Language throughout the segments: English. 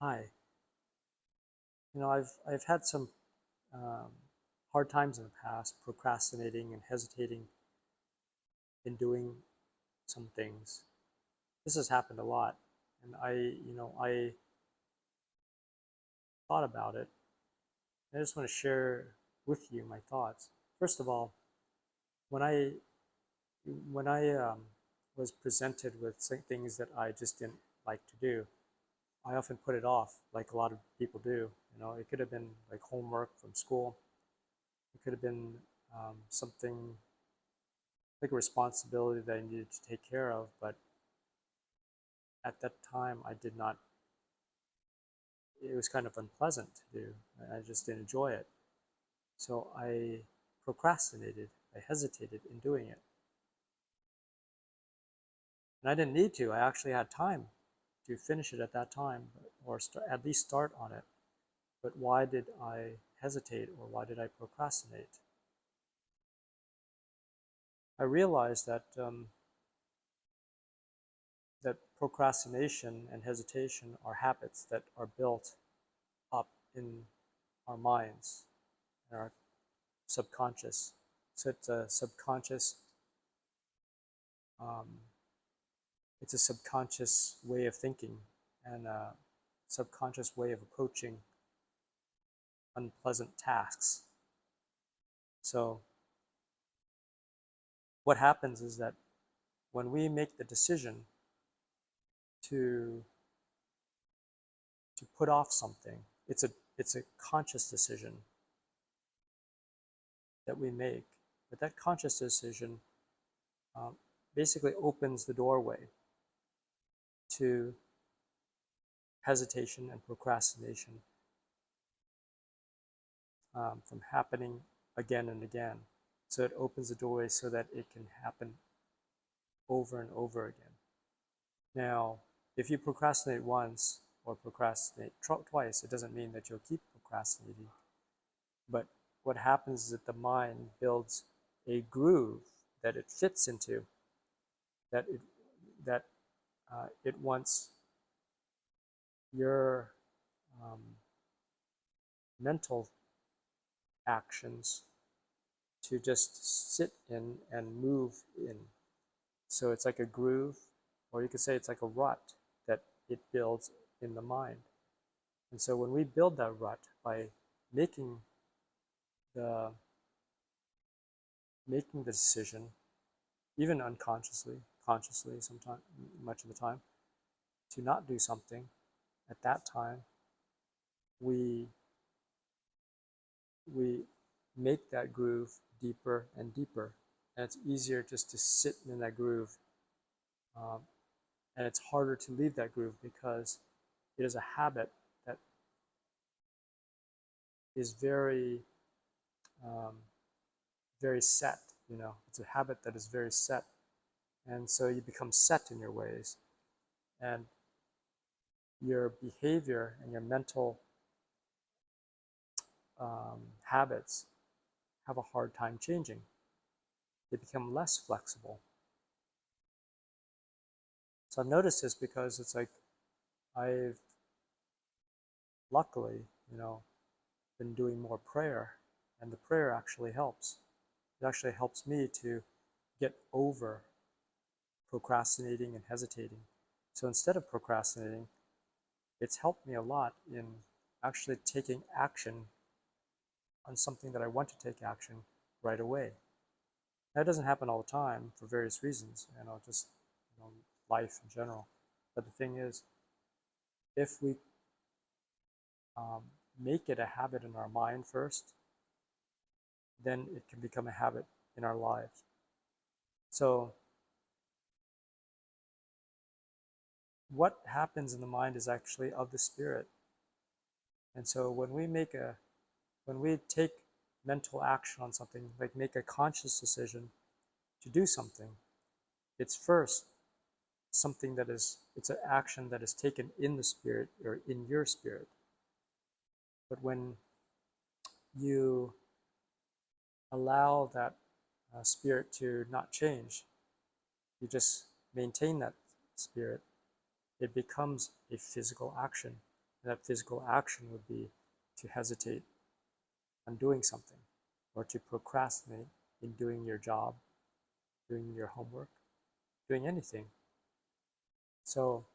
Hi. I've had some um, hard times in the past, procrastinating and hesitating in doing some things. This has happened a lot, and I thought about it. I just want to share with you my thoughts. First of all, when I was presented with things that I just didn't like to do, I often put it off, like a lot of people do. It could have been like homework from school. It could have been something like a responsibility that I needed to take care of, but at that time I did not, it was kind of unpleasant to do. I just didn't enjoy it. So I procrastinated, I hesitated in doing it. And I didn't need to, I actually had time to finish it at that time, or at least start on it. But why did I hesitate, or why did I procrastinate? I realized that procrastination and hesitation are habits that are built up in our minds and our subconscious. So um, it's a subconscious way of thinking and a subconscious way of approaching unpleasant tasks. So what happens is that when we make the decision to to put off something, it's a conscious decision that we make. But that conscious decision um, basically opens the doorway to hesitation and procrastination from happening again and again. So it opens the doorway so that it can happen over and over again. Now, if you procrastinate once or procrastinate twice, it doesn't mean that you'll keep procrastinating. But what happens is that the mind builds a groove that it fits into, that it wants your um, mental actions to just sit in and move in. So it's like a groove, or you could say it's like a rut that it builds in the mind. And so when we build that rut by making the making the decision, even unconsciously, consciously, sometimes much of the time, to not do something at that time, we we make that groove deeper and deeper, and it's easier just to sit in that groove, um, and it's harder to leave that groove because it is a habit that is um, very set. It's a habit that is very set, and so you become set in your ways, and your behavior and your mental habits have a hard time changing. They become less flexible. So I've noticed this because it's like I've luckily, been doing more prayer, and the prayer actually helps. It actually helps me to get over procrastinating and hesitating. So instead of procrastinating, it's helped me a lot in actually taking action on something that I want to take action right away. That doesn't happen all the time for various reasons, just life in general. But the thing is, if we um, make it a habit in our mind first, then it can become a habit in our lives. So what happens in the mind is actually of the spirit. And so when we take mental action on something, like make a conscious decision to do something, it's first something it's an action that is taken in the spirit or in your spirit. But when you allow that spirit to not change, you just maintain that spirit, it becomes a physical action. And that physical action would be to hesitate on doing something, or to procrastinate in doing your job, doing your homework, doing anything. So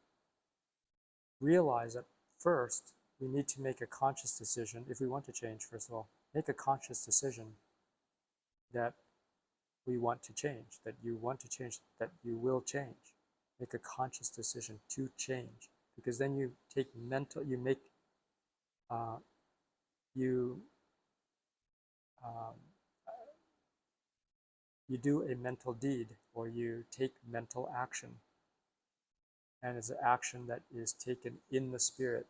realize that first we need to make a conscious decision. If we want to change, first of all, make a conscious decision that we want to change, that you want to change, that you will change. Make a conscious decision to change, because then you take mental, you make, you um, you do a mental deed, or you take mental action, and it's an action that is taken in the spirit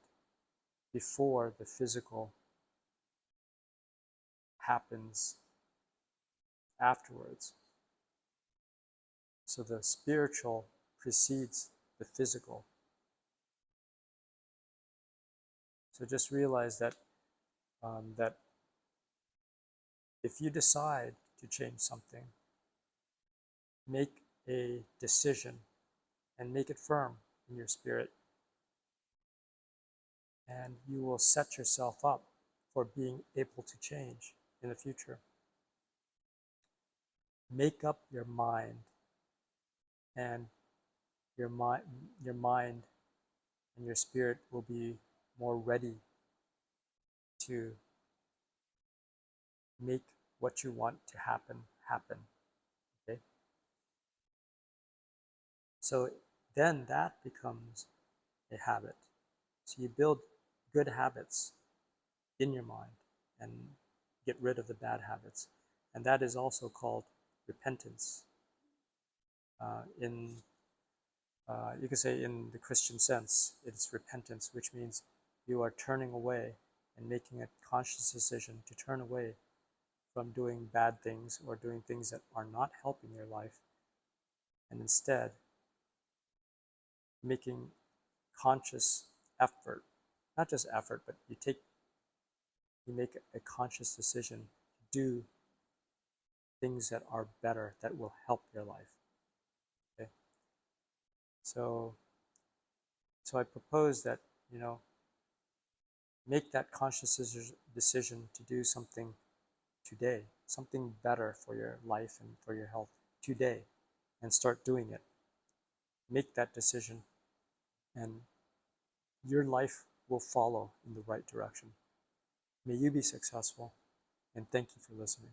before the physical happens afterwards. So the spiritual precedes the physical. So just realize that that if you decide to change something, make a decision and make it firm in your spirit, and you will set yourself up for being able to change in the future. Make up your mind, and your mind and your spirit will be more ready to make what you want to happen. Okay? So then that becomes a habit. So you build good habits in your mind and get rid of the bad habits. And that is also called repentance. You could say in the Christian sense, it's repentance, which means you are turning away and making a conscious decision to turn away from doing bad things or doing things that are not helping your life, and instead making conscious effort, not just effort, but you make a conscious decision to do things that are better, that will help your life. Okay? So I propose that, make that conscious decision to do something today, something better for your life and for your health today, and start doing it. Make that decision, and your life will follow in the right direction. May you be successful, and thank you for listening.